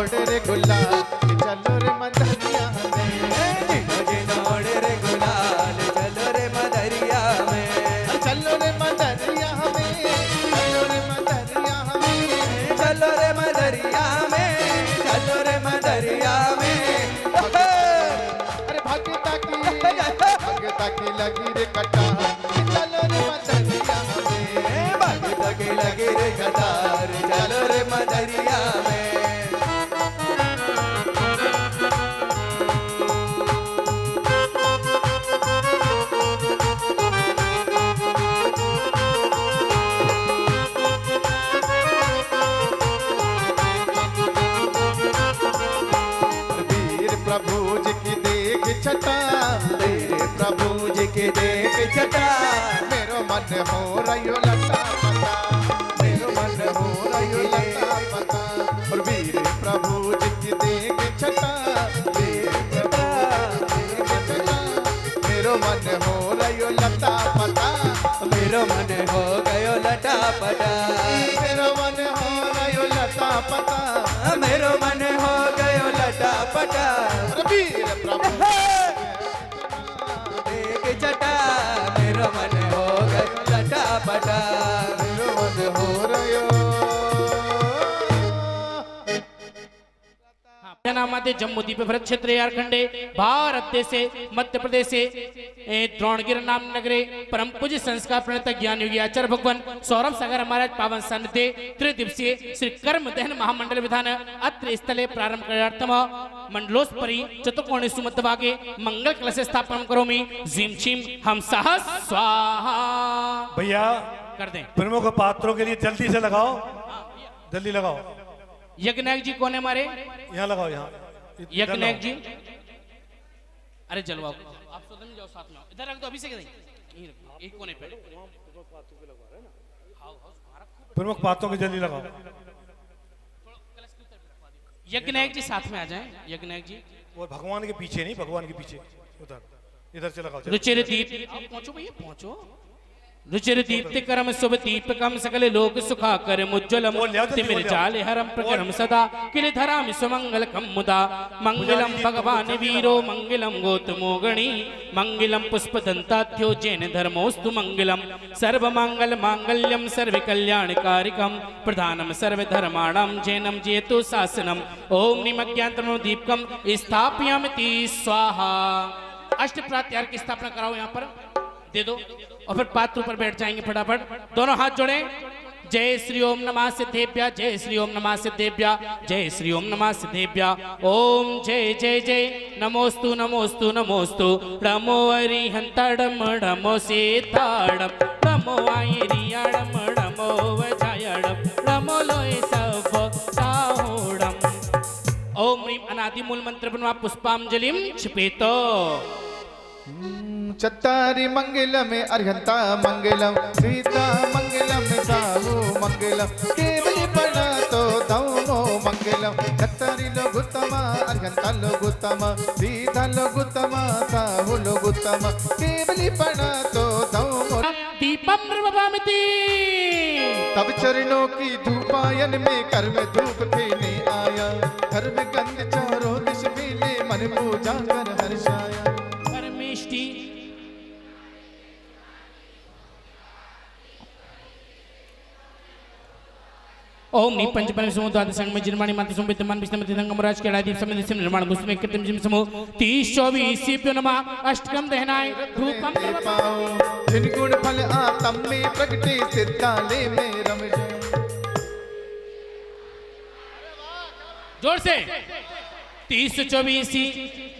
ओढ़े रे गुलाल चलो रे मदरिया में। झिनो झिनो ओढ़े रे गुलाल चलो रे मदरिया में। चलो रे मदरिया में, चलो रे मदरिया में, चलो रे मदरिया में, चलो रे मदरिया में। अरे भगता की लगी रे कटार चलो रे मदरिया में। भगत की लगी रे कटार चलो रे मदरिया में। वीर प्रभु जी की देख छटा, तेरे प्रभु जी के देख छटा। मेरो मन हो रयो लटा पता, मेरो मन हो रयो लटा पता। और वीर प्रभु जी की देख छटा, मेरो मन हो रयो लटा पता, मेरो मन हो गयो लटा पटा। मेरो मन हो रयो लटा पता। मेरो मन हो गयो लटा पटा। और वीर प्रभु देख छटा मेरो मन हो गयो लटा पटा। मेरो मन हो रयो। नामाते जम्मू द्वीप भरत क्षेत्र झारखंडे भारत देशे मध्य प्रदेशे द्रोणगिर नाम नगरे परम पूज्य संस्कार प्रणत ज्ञान योगी आचार्य भगवान सौरभ सागर महाराज पावन सन्निधे त्रिदिवसीय श्री कर्म दहन महामंडल विधान अत्र स्थले प्रारंभ कार्यार्थम मंडलोस्परि चतुर्कोणे सुमध्यभागे मंगल कलश स्थापन करोमि। झीम छीम हम सहस स्वाहा। भैया कर दें। प्रमुख पात्रों के लिए जल्दी से लगाओ, जल्दी लगाओ। यज्ञनायक जी कौन है हमारे? यहाँ लगाओ, यहाँ यज्ञनायक जी अरे जलवाओ आप सदन में जाओ, साथ में आओ। इधर रख दो, अभी से यहीं रखो, एक कोने पे। प्रमुख पात्रों के जल्दी लगाओ। यज्ञनायक जी साथ में आ जाएं। यज्ञनायक जी वो भगवान के पीछे नहीं, भगवान के पीछे उधर, इधर से लगाओ। रुचिर दीप आप पहुंचो भैया, पहुंचो। रुचिर दीप्ति करम शुभ दीपकम सकल लोक सुखाकर मुज्ज्वलम तिमिर जाल हरम प्रकरम सदा किल धरामि सुमंगलकम मुदा। मंगलम भगवान वीरो मंगलम गौतमो गणी मंगलम पुष्पदंताथ्यो जैन धर्मोस्तु मंगलम। सर्व मंगल मांगल्यम सर्व कल्याणकारिकम प्रधानम सर्व धर्माणां जैनम जेतु शासनम। ओम निमज्ञान्तरम दीपकम स्थापयामि स्वाहा। अष्ट प्रत्यार की स्थापना कराओ, यहाँ पर दे दो और फिर पात्र पर बैठ जाएंगे फटाफट। दोनों हाथ जोड़े। जय श्री ओम नमः सिद्धेभ्य, जय श्री ओम नमः सिद्धेभ्य, जय श्री ओम नमः सिद्धेभ्य। ओम जय जय जय नमोस्तु नमोस्तु नमोस्तु। नमो अरिहंतड़म नमो सीताड़म नमो आयरियाड़म नमो वजायड़म नमो लोय सब साहुड़म। ओम ह्रीम अनादि मूल मंत्र बनवा पुष्पांजलिम क्षिपेतो। चत्तारि मंगलम अर्हंता मंगलम सीता मंगलम साहु मंगलम केवली पड़ा तो धौमो मंगलम। चत्तारि लोगुत्तम अर्हंता लोगुत्तम सीता लोगुत्तम साहु लोगुत्तम केवली पड़ा तो धौमो। दीपम प्रभामिति तब चरणों की धूपायन में कर में धूप देने आया। घर में गंध चारों दिश मिले मन पूजा कर हर्षाया। परमेष्टि ओम नी पंचपन समूह द्वादश संग में निर्माणी मात्र समूह विद्यमान विष्णुमति संगमराज के आदि समय से निर्माण गुस्से में कृत्रिम जिम समूह 30-24 सीप्यो नमः अष्टकम दहनाय धूपम पाओ। जिन गुण फल आतम में प्रगटे सिद्धाले में रमज। जोर से 30-24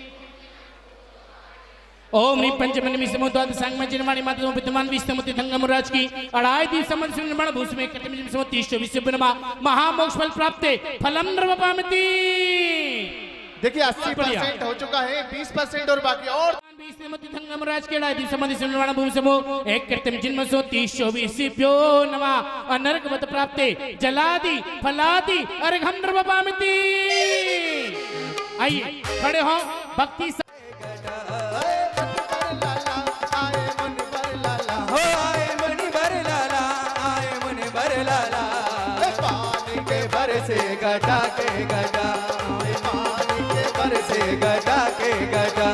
ओम नी पंचमन समूह द्वादश संग में निर्माणी मात्र समूह विद्यमान विष्णुमति संगमराज की अढ़ाई दिवस संबंध से निर्माण भूष में कृत्रिम जिम समूह 30-24 नमः महामोक्ष फल प्राप्त फलम नृपामिति। देखिए 80% हो चुका है, 20% और बाकी और धर्मराज के लायदी संबंधी निर्माण भूमि समूह एक कृत्रिम जिन्म सो 30-24 प्यो नमः अनर्गवत प्राप्ते जलादि फलादि अर्घम नृपामिति। आइए खड़े हो भक्ति बरसे घटा के घटा, पानी के बरसे घटा के घटा।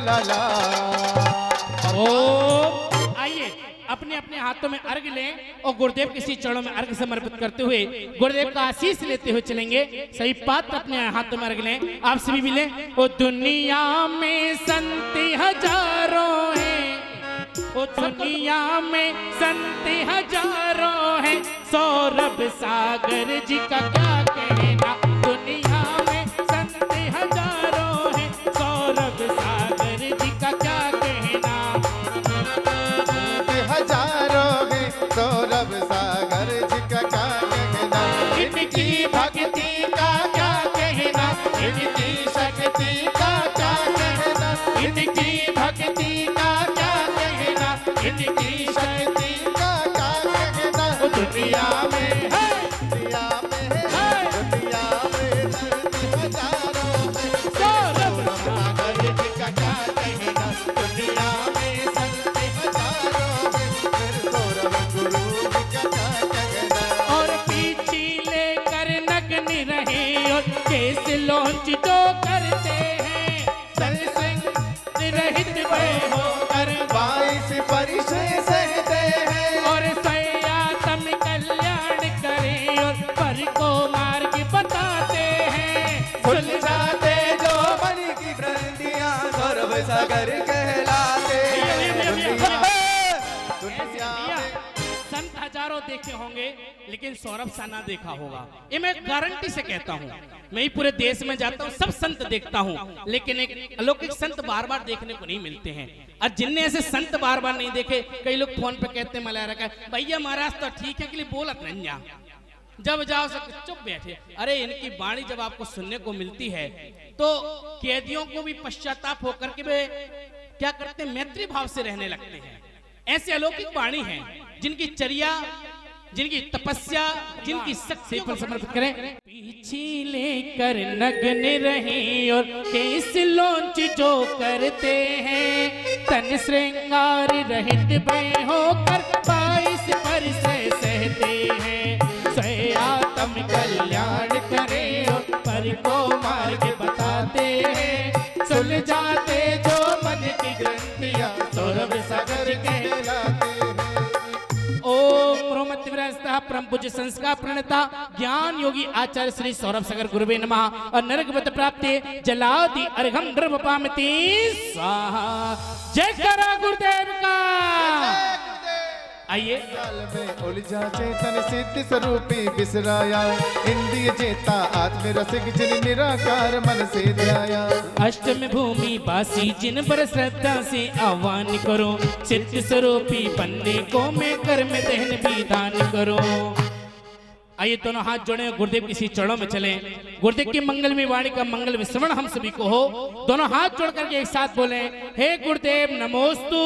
लाला। ओ आइए अपने अपने हाथों में अर्घ लें और गुरुदेव किसी चरणों में अर्घ समर्पित करते हुए गुरुदेव का आशीष लेते हुए चलेंगे। सही पात्र अपने हाथों में अर्घ लें। आप सभी भी लें। ओ दुनिया में संत हजारों हैं, ओ दुनिया में संत हजारों हैं, सौरभ सागर जी का क्या कहना। दुनिया में संत हजारों हैं, सौरभ सागर जी का क्या कहना। हजारों हैं सौरभ सागर जी का क्या कहना। इनकी भक्ति का क्या कहना, इनकी शक्ति का क्या कहना, इनकी भक्ति का क्या कहना, इनकी शक्ति का क्या कहना। ओ दुनिया में है, दुनिया में है, दुनिया में संत हजारों हैं, सौरभ सागर जी का क्या कहना। दुनिया में संत हजारों हैं, फिर सौरभ गुरु जी का क्या कहना। और पीछी लेकर नग्न रहे और केस लॉन्च जो करते हैं, सत्संग रहित भय होकर 22 परिचय सहते हैं। और सयातम कल्याण करे और पर को मार्ग बताते हैं। सुलझाते जो मन की ग्रंथियां सौरभ सागर कहलाते। भैया, संत हजारों देखे होंगे लेकिन सौरभ सा ना देखा होगा। ये मैं गारंटी से कहता हूँ। मैं ही पूरे देश में जाता हूँ, सब संत देखता हूँ, लेकिन एक अलौकिक संत बार बार देखने को नहीं मिलते हैं। और जिनने ऐसे संत बार बार नहीं देखे, कई लोग फोन पे कहते हैं मला रखा है भैया महाराज तो ठीक है कि लिए बोलत नहीं जा। जब जाओ सब चुप बैठे। अरे इनकी वाणी जब आपको सुनने को मिलती है तो कैदियों को भी पश्चाताप होकर के वे क्या करते हैं, मैत्री भाव से रहने लगते हैं। ऐसे अलौकिक वाणी हैं जिनकी चर्या, जिनकी तपस्या, जिनकी शक्ति को समर्पित करें। पीछे लेकर नग्न रहे और केस लॉन्च जो करते हैं, तन श्रृंगार रहित भय होकर 22 परिचय सहते हैं। सयातम कल्याण करे और पर को मार्ग बताते हैं। सुलझाते जो मन की ग्रंथियां सौरभ सागर कहलाते हैं। ओम रोमतिव्रस्तः परम पूज्य संस्कार प्रणेता ज्ञान योगी आचार्य श्री सौरभ सागर गुरुवे नमः। और नरकवत प्राप्ते जलादि अर्घम द्रवपामति स्वाहा। जय करा गुरुदेव का। आइए काल में उलझा चेतन सिद्ध स्वरूपी बिसराया। इंद्रिय जेता आत्म रसिक जिन निराकार मन से ध्याया। अष्टम भूमि बासी जिन पर श्रद्धा से आह्वान करो, सिद्ध स्वरूपी बनने को मैं कर्म दहन भी दान करो। आइए दोनों हाथ जोड़े, गुरुदेव किसी चरणों में चलें। गुरुदेव की मंगल में वाणी का मंगल में श्रवण हम सभी को हो। दोनों हाथ जोड़ करके एक साथ बोले, हे गुरुदेव नमोस्तु,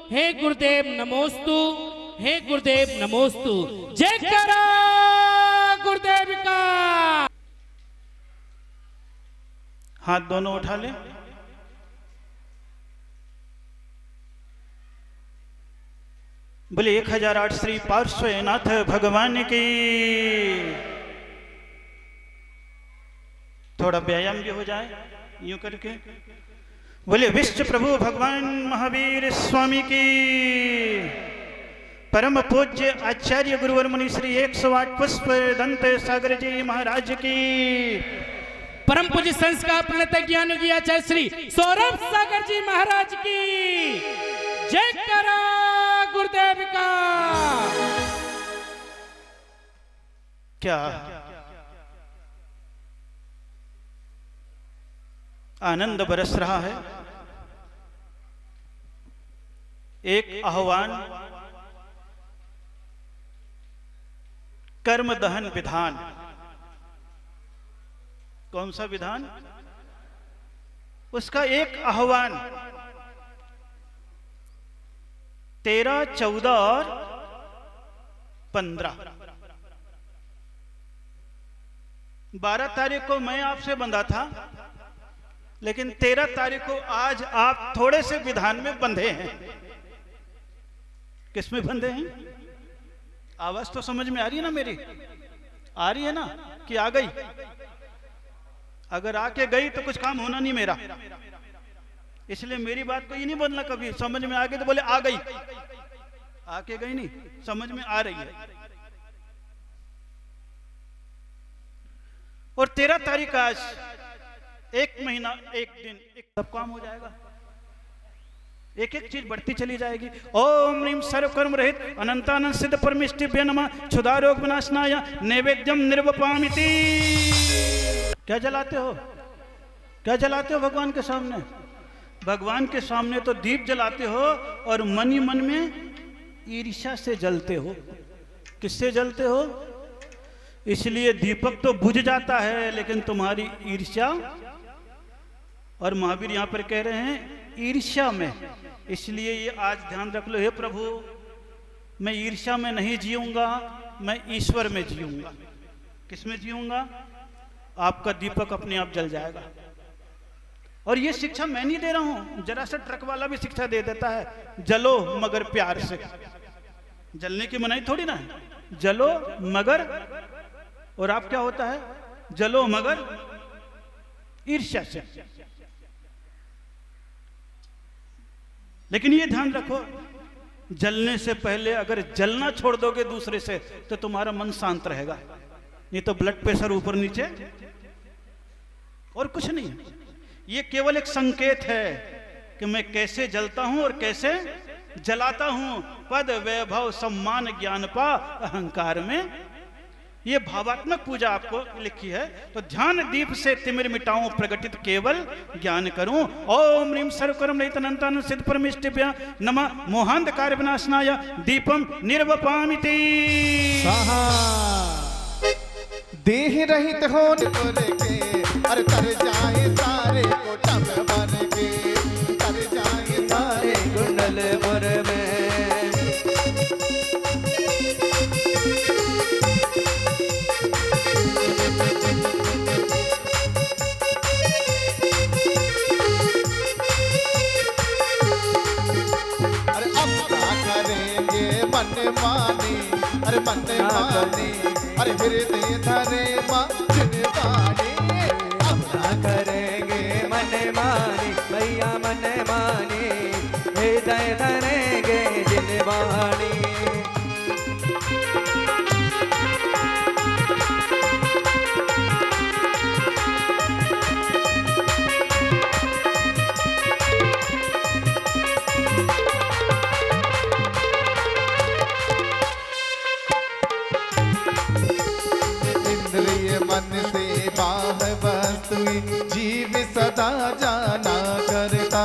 हे गुरुदेव नमोस्तु, हे गुरुदेव नमोस्तु। जय करा गुरुदेव का। हाथ दोनों उठा ले। बोले 1008 श्री पार्श्वनाथ भगवान की। थोड़ा व्यायाम भी हो जाए यूं करके। बोले विश्व प्रभु भगवान महावीर स्वामी की। परम पूज्य आचार्य गुरुवर मुनि श्री 108 पुष्प दंत सागर जी महाराज की। परम पूज्य संस्कार प्रणेता ज्ञान योगी आचार्य श्री सौरभ सागर जी महाराज की। जय करा गुरुदेव का। क्या आनंद बरस रहा है। एक आह्वान कर्म दहन विधान। कौन सा विधान? उसका एक आह्वान 13, 14 और 15। 12 तारीख को मैं आपसे बंधा था, लेकिन 13 तारीख को आज आप थोड़े से विधान में बंधे हैं। किसमें बंधे हैं? आवाज तो समझ में आ रही है ना मेरी? आ रही है ना कि आ गई? अगर आके गई तो कुछ काम होना नहीं मेरा, इसलिए मेरी बात को ये नहीं बोलना कभी समझ में आ गई तो बोले आ गई। आके गई नहीं, समझ में आ रही है। और 13 तारीख आज, 1 महीना 1 दिन सब काम हो जाएगा। एक एक चीज बढ़ती चली जाएगी। ओम ह्रीं सर्व कर्म रहित अनंतानंद सिद्ध परमेष्टिभ्य नमः क्षुधारोग विनाशनाय नैवेद्यम निर्वपामिति। क्या जलाते हो? क्या जलाते हो भगवान के सामने? भगवान के सामने तो दीप जलाते हो और मन ही मन में ईर्ष्या से जलते हो। किससे जलते हो? इसलिए दीपक तो बुझ जाता है, लेकिन तुम्हारी ईर्ष्या, और महावीर यहां पर कह रहे हैं ईर्ष्या में। इसलिए ये आज ध्यान रख लो, हे प्रभु मैं ईर्ष्या में नहीं जीऊंगा, मैं ईश्वर में जीऊंगा। किस में जीऊंगा? आपका दीपक अपने आप जल जाएगा। और ये शिक्षा मैं नहीं दे रहा हूं, जरा सा ट्रक वाला भी शिक्षा दे देता है, जलो मगर प्यार से। जलने की मनाही थोड़ी ना है, जलो मगर, और आप क्या होता है? जलो मगर ईर्ष्या से। लेकिन ये ध्यान रखो, जलने से पहले अगर जलना छोड़ दोगे दूसरे से तो तुम्हारा मन शांत रहेगा, नहीं तो ब्लड प्रेशर ऊपर नीचे, और कुछ नहीं है। ये केवल एक संकेत है कि मैं कैसे जलता हूं और कैसे जलाता हूं। पद वैभव सम्मान ज्ञान पा अहंकार में, ये भावात्मक पूजा आपको लिखी है। तो ध्यान दीप से तिमिर मिटाऊं, प्रगटित केवल ज्ञान करूं। ओम ह्रीं सर्वकर्म रहित अनंतानंद सिद्ध परमेष्टिभ्य नमः मोहांधकार विनाशनाय दीपम निर्वपामिति। देह रहित होने को लेके, अरे तर जाए सारे कोटम बन के, तर जाए सारे कुंडल मुर में। अरे अब क्या करेंगे मन मानी, अरे मन मानी, अरे हृदय धरे जिनवानी। अब ना करेंगे मन मानी, भैया मन मानी, हृदय धरेंगे जिनवानी। इंद्रिय मन से बाह वस्तुएं जीव सदा जाना करता।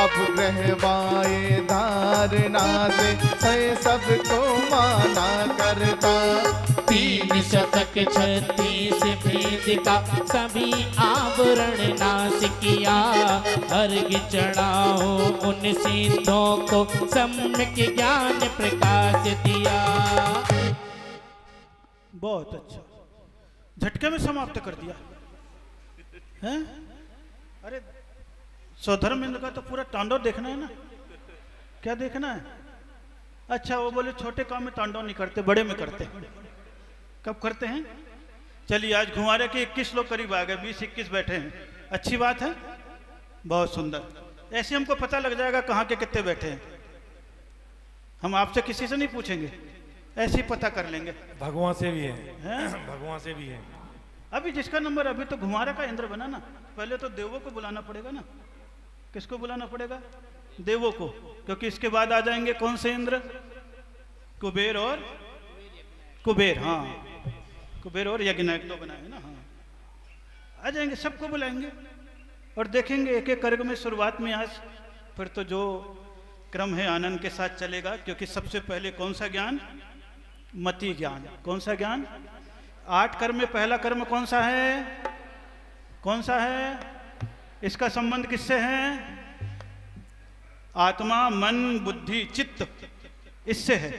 अब रहवाए धारणा से सबको माना करता। 3 शतक 36 भेद का सभी आवरण नाश किया। अर्घ चढ़ाओ उन सिद्धों को सम्यक ज्ञान प्रकाश दिया। बहुत अच्छा, झटके में समाप्त कर दिया है। अरे सौधर्मेंद्र का तो पूरा तांडव देखना है ना। क्या देखना है? अच्छा, वो बोले छोटे काम में तांडव नहीं करते, बड़े में करते हैं। कब करते हैं? चलिए आज घुमारे के 21 लोग करीब आ गए, 20-21 बैठे हैं। अच्छी बात है, बहुत सुंदर। ऐसे हमको पता लग जाएगा कहाँ के कितने बैठे हैं। हम आपसे किसी से नहीं पूछेंगे, ऐसे ही पता कर लेंगे। भगवान से भी है, हैं? भगवान से भी है। अभी जिसका नंबर, अभी तो घुमारे का इंद्र बना ना, पहले तो देवों को बुलाना पड़ेगा ना। किसको बुलाना पड़ेगा? देवों को, क्योंकि इसके बाद आ जाएंगे कौन से इंद्र? कुबेर और कुबेर, हाँ कुबेर और यज्ञनायक तो बनाए ना, हाँ आ जाएंगे, सबको बुलाएंगे और देखेंगे एक एक करके में। शुरुआत में आज, फिर तो जो क्रम है आनंद के साथ चलेगा, क्योंकि सबसे पहले कौन सा ज्ञान? मति ज्ञान। कौन सा ज्ञान? 8 कर्म में पहला कर्म कौन सा है? कौन सा है? इसका संबंध किससे है? आत्मा, मन, बुद्धि, चित्त, इससे है।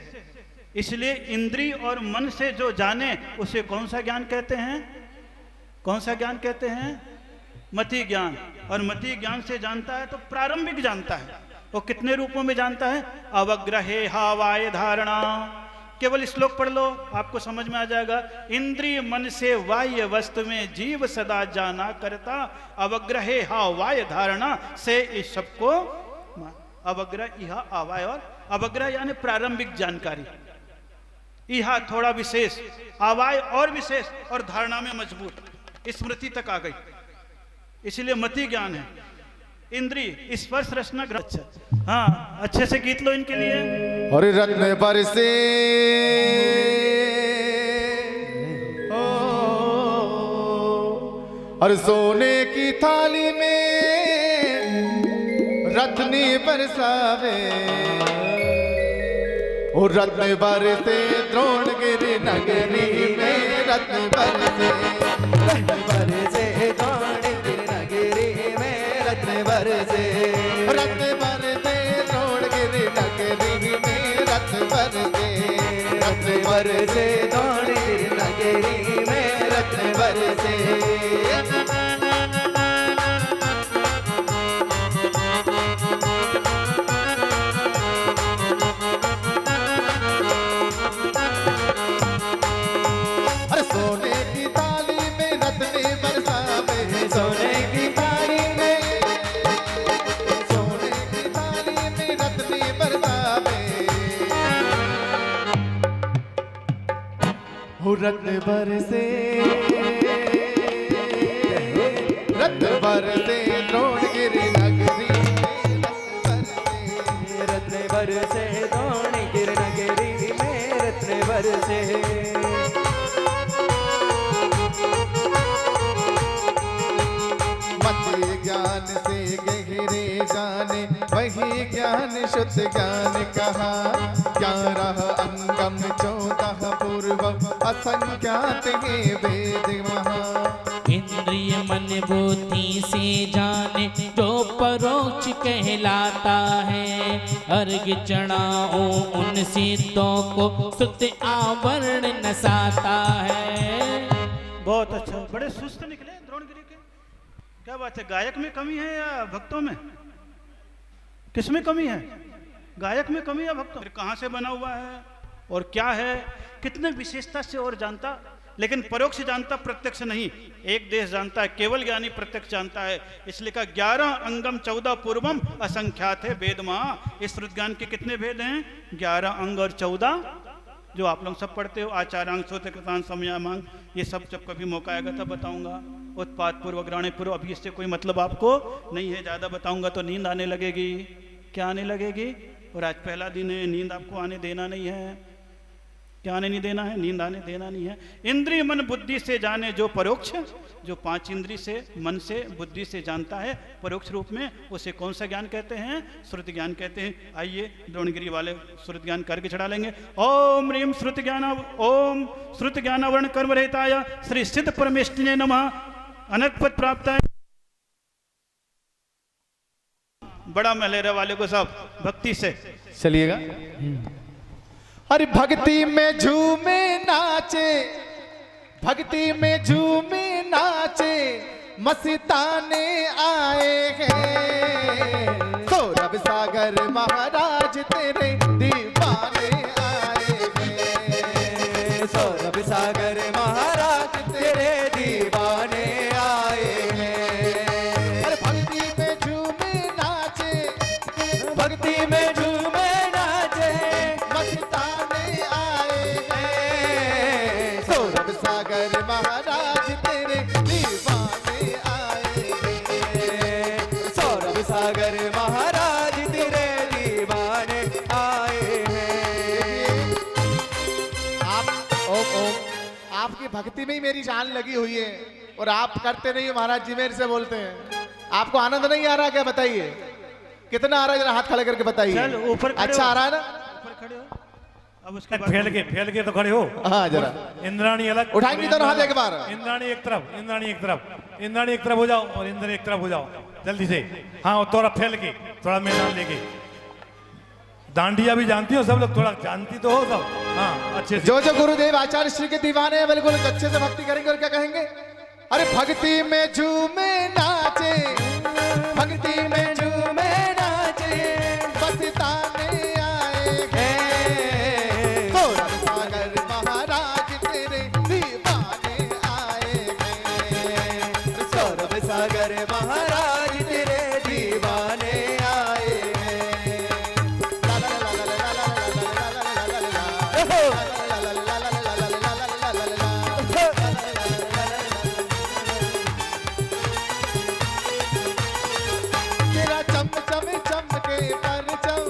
इसलिए इंद्रिय और मन से जो जाने उसे कौन सा ज्ञान कहते हैं? कौन सा ज्ञान कहते हैं? मति ज्ञान। और मति ज्ञान से जानता है तो प्रारंभिक जानता है। वो कितने रूपों में जानता है? अवग्रहे हावाय धारणा। केवल श्लोक पढ़ लो, आपको समझ में आ जाएगा। इंद्रिय मन से वाह्य वस्तु में जीव सदा जाना करता, अवग्रहे हावाय धारणा से इस सबको अवग्रह, इहा, आवाय और अवग्रह यानी प्रारंभिक जानकारी। इहा थोड़ा विशेष, आवाय और विशेष, और धारणा में मजबूत, स्मृति तक आ गई। इसलिए मति ज्ञान है। इंद्रिय स्पर्श रसना ग्रह। अच्छा, हाँ, अच्छे से गीत लो इनके लिए। और रत्न बरसे और सोने की थाली में रत्नी बरसावे, और रत्न बरसे द्रोणगिरि नगरी में रत्न बरसे, रत्न बरसे द्रोणगिरि नगरी में रत्न बरसे, रत्न बरसे द्रोणगिरि नगरी में रत्न बरसे, रत्न बरसे द्रोणगिरि नगरी में रत्न बरसे। रत्न बरसे, रत्न बरसे द्रोणगिरि नगरी में रत्न बरसे द्रोणगिरि नगरी में रत्न बरसे। मति ज्ञान से गहरे जाने वही ज्ञान शुद्ध ज्ञान कहा, 11 अंगम 14 पूर्वम असंख्यात है वेद महा। इंद्रिय मन बुद्धि से जाने जो परोक्ष कहलाता है, अर्घ चढ़ाओ उन सिद्धों को सुत आवरण नसाता है। बहुत अच्छा, बड़े सुस्त निकले द्रोणगिरि के। क्या बात है, गायक में कमी है या भक्तों में? किस में कमी है? गायक में कमी या भक्तों? फिर कहाँ से बना हुआ है और क्या है, कितने विशेषता से और जानता, लेकिन परोक्ष जानता, प्रत्यक्ष नहीं। एक देश जानता है, केवल ज्ञानी प्रत्यक्ष जानता है। इसलिए का 11 अंगम 14 पूर्वम असंख्यात है वेद महा। इस श्रुत ज्ञान के कितने भेद हैं? 11 अंग और 14, जो आप लोग सब पढ़ते हो, आचारांग सोते कृतान समयामांग, ये सब जब कभी मौका आएगा तब बताऊंगा। उत्पाद पूर्व अग्राणी पूर्व, अभी इससे कोई मतलब आपको नहीं है, ज़्यादा बताऊंगा तो नींद आने लगेगी। क्या आने लगेगी? और आज पहला दिन है, नींद आपको आने देना नहीं है। क्या आने नहीं देना है? नींद आने देना नहीं है। इंद्रिय मन बुद्धि से जाने जो परोक्ष, जो 5 इंद्रिय से, मन से, बुद्धि से जानता है परोक्ष रूप में, उसे कौन सा ज्ञान कहते हैं? श्रुति ज्ञान कहते हैं। आइए द्रोणगिरि वाले श्रुति ज्ञान करके चढ़ा लेंगे। ओम ह्रीम श्रुति ज्ञान, ओम श्रुति ज्ञान वर्ण कर्म रहिताय श्री सिद्ध परमेष्ठिने नमः। अनंत पद प्राप्त है। बड़ा महलेरे वाले को सब भक्ति से चलिएगा। अरे भक्ति में झूमे नाचे, भक्ति में झूमे नाचे, मस्ताने आए हैं। सौरभ सागर महाराज तेरे दीवाने आए हैं। सौरभ सागर महाराज तेरे दीवाने आए हैं। अरे भक्ति में झूमे नाचे, भक्ति में झूमे नाचे, मस्ताने आए हैं। सौरभ सागर महाराज तेरे दीवाने आए हैं। सौरभ सागर महाराज तेरे दीवाने आए हैं। आपकी भक्ति में ही मेरी जान लगी हुई है और आप करते नहीं हो महाराज जी, मेरे से बोलते हैं। आपको आनंद नहीं आ रहा क्या? बताइए कितना आ रहा है, जरा हाथ खड़े करके बताइए। चल ऊपर खड़े अच्छा हो। आ रहा है ना? ऊपर खड़े हो। अब उसके बाद फैल के तो खड़े हो। हाँ जरा इंद्राणी अलग, उठाएंगे दोनों हाथ एक बार। इंद्राणी एक तरफ, इंद्राणी एक तरफ, इंद्राणी एक तरफ हो जाओ और इंद्र एक तरफ हो जाओ जल्दी से। हाँ और थोड़ा फैल के, थोड़ा मैदान लेके। डांडिया भी जानती हो सब लोग, थोड़ा जानती तो हो सब। हाँ अच्छे से। जो जो गुरुदेव आचार्य श्री के दीवाने हैं बिल्कुल अच्छे से भक्ति करेंगे और क्या कहेंगे? अरे भक्ति में झूमे नाचे, भक्ति में झूमे नाचे, बसताने आए हैं सौरभ सागर महाराज तेरे दीवाने आए हैं। सौरभ सागर महाराज तेरे दीवाने आए हैं। ला ला ला ला ला ला ला ला ला ला ला तेरा चम चम चमके परचम,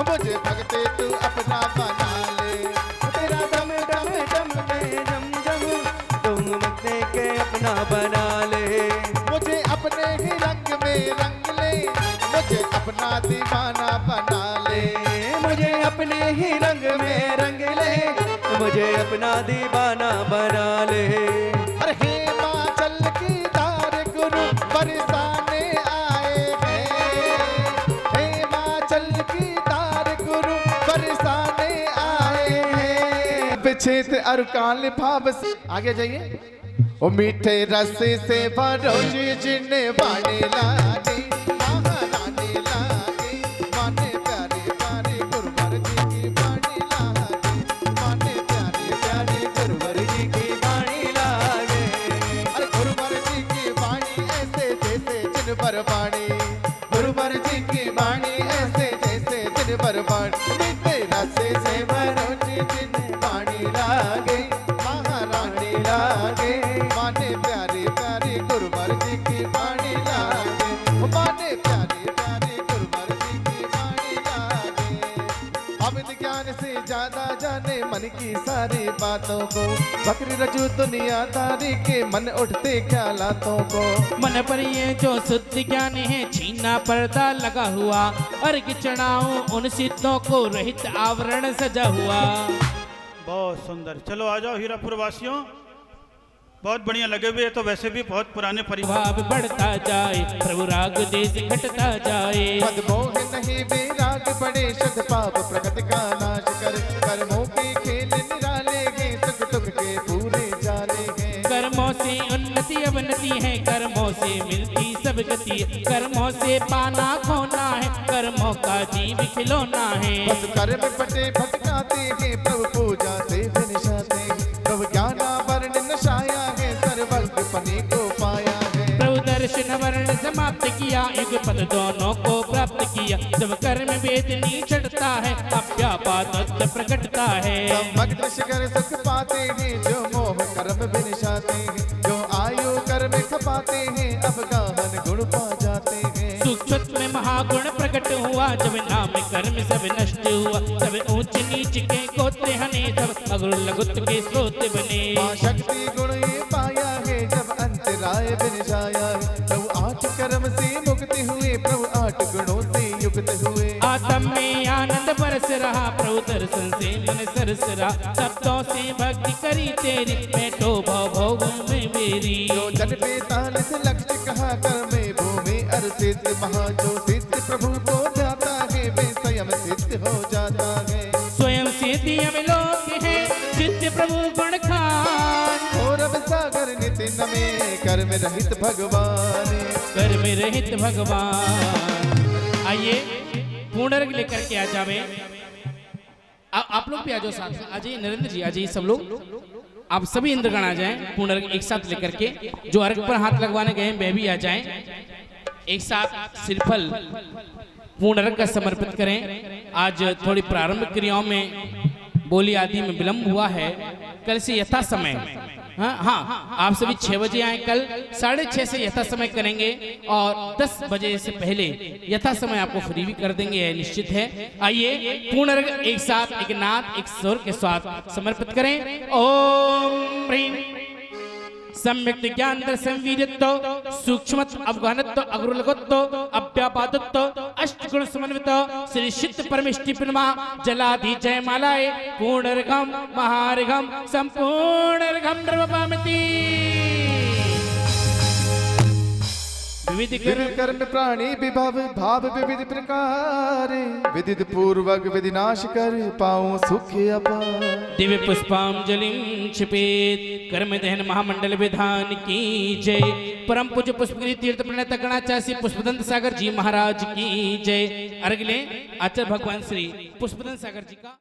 मुझे भगते तू अपना बना ले। तेरा दम दम दम में जम जम, तुम मत के अपना बना ले। मुझे अपने ही रंग में रंग ले, मुझे अपना दीवाना बना ले। मुझे अपने ही रंग में रंग ले, मुझे अपना दीवाना बना ले। अरे हिमाचल की धार गुरु बरसाने आए हैं, हिमाचल की धार गुरु बरसाने आए हैं। पीछे थे और काल भाव से आगे जाइए। ओ मीठे रस्से से भरोजी जिन्ने बाने लागे, महारानी लागे, माने प्यारे प्यारे गुरुवर जी की बानी लागे, माने प्यारे प्यारे गुरुवर जी की बानी लागे। अरे गुरुवर जी की बानी ऐसे जैसे जिन पर बानी, गुरुवर जी की बानी ऐसे जैसे जिन पर बानी। मीठे रस्से से भरोजी जिन्ने बानी लागे, महारानी लागे, माने प्यारे प्यारे गुरुवर जी की बानी लागे, माने प्यारे प्यारे गुरुवर जी की बानी लागे। अमित ज्ञान से ज्यादा जाने मन की सारी बातों को, बकरी रजू दुनियादारी के मन उठते ख्यालातों को। मन पर ये जो शुद्ध ज्ञान है छीना पर्दा लगा हुआ, अर्घ चढ़ाऊं उन सिद्धों को रहित आवरण सजा हुआ। बहुत सुंदर। चलो आ जाओ हीरापुर वासियों, बहुत बढ़िया लगे हुए। तो वैसे भी बहुत पुराने परिवार। भाव बढ़ता जाए प्रभु राग देश घटता जाए। पदमोह नहीं विराग बड़े शत पाप प्रगति का नाश कर, कर्मों के खेल निराले हैं सुख दुख के पूरे जाले हैं। कर्मों से उन्नति अवनति है, कर्मों से मिलती सब गति, कर्मों से पाना खोना है, कर्मों का जीव खिलौना है। बस कर्म पटे भटकाते हैं प्रभु पूजा से निशाते हैं, प्रभु ज्ञानावरण नशाया है सर्वज्ञ पने को पाया है। प्रभु दर्शन वर्ण समाप्त किया, युग पद दोनों को प्राप्त किया। जब कर्म वेदनी चढ़ता है अव्यापात तत्व प्रकटता है। सम्मग्न शिखर सुख पाते हैं जो मोह कर्म विनिशाते हैं, जो आयु कर्म खपाते हैं अब गाहन गुण पा जाते हैं। सुक्षत में महागुण प्रकट हुआ, जब नाम कर्म सब नष्ट हुआ। सब ऊंच नीच के कोते हने, सब अगुर लघुत के स्रोत बने। माँ शक्ति गुण ये पाया है जब अंतराय विनिशाया है, प्रभु आठ कर्म से मुक्ति हुए, प्रभु आठ गुणों से युक्त हुए। आत्म में आनंद बरस रहा, प्रभु दर्शन से मन सरस रहा। शब्दों से भक्ति करी तेरी, बैठो भव भोग में मेरी। जो जन पैतालीस लक्ष्य कहा कर्मे भूमि अर्षित महा, जो सिद्ध प्रभु को जाता है वे स्वयं सिद्ध हो जाता है। स्वयं सिद्धि अवलोक है सिद्ध प्रभु गुण खान। सौरभ सागर नित्य नमे कर्म रहित भगवान, कर्म रहित भगवान। आइए पूर्णर्घ लेकर के आ जावे। आप लोग भी आ जाओ साथ में, आ जाइए नरेंद्र जी, आ जाइए सब लोग। आप सभी इंद्रगण आ जाएं पूर्णर्घ एक साथ लेकर के। जो अर्घ पर हाथ लगवाने गए हैं वे भी आ जाएं, एक साथ श्रीफल पूर्णर्घ का समर्पित करें। आज थोड़ी प्रारंभिक क्रियाओं में बोली आदि में विलंब हुआ है। कल से यथा समय, हाँ आप सभी 6 बजे आए, कल 6:30 से यथा समय करेंगे और 10 बजे से पहले यथा समय आपको फ्री भी कर देंगे, यह निश्चित है। आइए पूर्णर्घ एक साथ एक नाद एक स्वर के साथ समर्पित करें। ओम ह्रीं सम्यक ज्ञान दर्शन वीरत्व सूक्ष्मत्व अवगाहनत्व अग्रलघुत्व अव्यापादत्व अष्टगुण समन्वित श्री सिद्ध परमेष्टि प्रमा जलाधि जयमालाय पूर्णर्घम महार्घम संपूर्णर्घम द्रवपामति विविध विविध कर्म प्राणी विभव भाव विविध प्रकार विदित पूर्वक विधिनाश कर पाऊं सुख अपार। दिव्य पुष्पांजलिं क्षिपेत कर्म दहन महामंडल विधान की जय। परम पूज्य पुष्पगिरी तीर्थ प्रणेता गणाचार्य पुष्पदंत सागर जी महाराज की जय। अर्घ लें आचार्य भगवान श्री पुष्पदंत सागर जी का।